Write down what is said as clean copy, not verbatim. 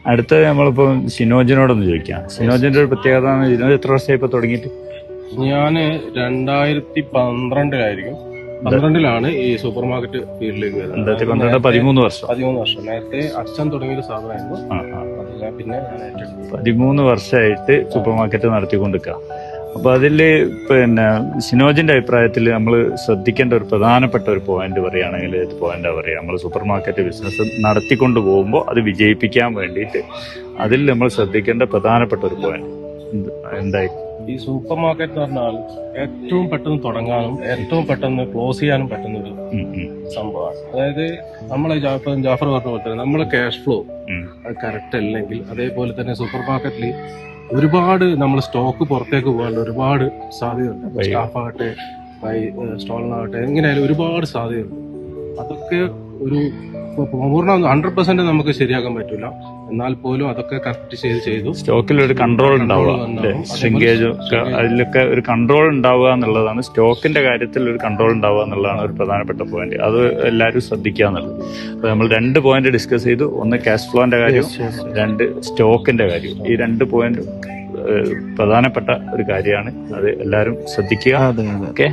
അടുത്തത് നമ്മളിപ്പോ ഷിനോജിനോടൊന്ന് ചോദിക്കാം. ഷിനോജിന്റെ ഒരു പ്രത്യേകത, ഷിനോജ് എത്ര വർഷമായി ഇപ്പൊ തുടങ്ങിയിട്ട്? ഞാന് 2012 12 ഈ സൂപ്പർ മാർക്കറ്റ് ഫീൽഡിലേക്ക് വരുന്നത്. 13 വർഷം. 13 വർഷം. നേരത്തെ അച്ഛൻ തുടങ്ങിയൊരു സ്ഥാപനമായിരുന്നു. പിന്നെ ഞാൻ ഏറ്റെടുത്തു. 13 വർഷമായിട്ട് സൂപ്പർ മാർക്കറ്റ് നടത്തിക്കൊണ്ടിരിക്കുക. അപ്പൊ അതില് പിന്നെ ഷിനോജിന്റെ അഭിപ്രായത്തിൽ നമ്മൾ ശ്രദ്ധിക്കേണ്ട ഒരു പ്രധാനപ്പെട്ട ഒരു പോയിന്റ് പറയുകയാണെങ്കിൽ ഏത് പോയിന്റാ പറയാ? നമ്മൾ സൂപ്പർ മാർക്കറ്റ് ബിസിനസ് നടത്തിക്കൊണ്ട് പോകുമ്പോൾ അത് വിജയിപ്പിക്കാൻ വേണ്ടിയിട്ട് അതിൽ നമ്മൾ ശ്രദ്ധിക്കേണ്ട പ്രധാനപ്പെട്ട ഒരു പോയിന്റ് എന്തായി? ഈ സൂപ്പർ മാർക്കറ്റ് എന്ന് പറഞ്ഞാൽ ഏറ്റവും പെട്ടെന്ന് തുടങ്ങാനും ഏറ്റവും പെട്ടെന്ന് ക്ലോസ് ചെയ്യാനും പറ്റുന്ന ഒരു സംഭവമാണ്. അതായത് നമ്മളെ ജാഫർ പറഞ്ഞ പോലെ തന്നെ നമ്മളെ ക്യാഷ് ഫ്ലോ അത് കറക്റ്റ് അല്ലെങ്കിൽ, അതേപോലെ തന്നെ സൂപ്പർ മാർക്കറ്റിൽ ഒരുപാട് നമ്മൾ സ്റ്റോക്ക് പുറത്തേക്ക് പോകാനുള്ള ഒരുപാട് സാധ്യതയുണ്ട്. സ്റ്റാഫാകട്ടെ സ്റ്റോളിനാകട്ടെ എങ്ങനെയായാലും ഒരുപാട് സാധ്യതയുണ്ട്. അതൊക്കെ ഒരു പൂർണ്ണ 100% നമുക്ക് ശരിയാക്കാൻ പറ്റില്ല. എന്നാൽ പോലും അതൊക്കെ കറക്റ്റ് ചെയ്തു സ്റ്റോക്കിൽ ഒരു കൺട്രോൾ ഉണ്ടാവുക, ഷ്രിങ്കേജ് അതിലൊക്കെ ഒരു കൺട്രോൾ ഉണ്ടാവുക എന്നുള്ളതാണ്. സ്റ്റോക്കിന്റെ കാര്യത്തിൽ ഒരു കൺട്രോൾ ഉണ്ടാവുക എന്നുള്ളതാണ് ഒരു പ്രധാനപ്പെട്ട പോയിന്റ്. അത് എല്ലാവരും ശ്രദ്ധിക്കുക എന്നുള്ളത്. അപ്പൊ നമ്മൾ 2 പോയിന്റ് ഡിസ്കസ് ചെയ്തു. ഒന്ന് ക്യാഷ് ഫ്ലോന്റെ കാര്യം, 2 സ്റ്റോക്കിന്റെ കാര്യം. ഈ 2 പോയിന്റ് പ്രധാനപ്പെട്ട ഒരു കാര്യമാണ്. അത് എല്ലാവരും ശ്രദ്ധിക്കുക. ഓക്കെ.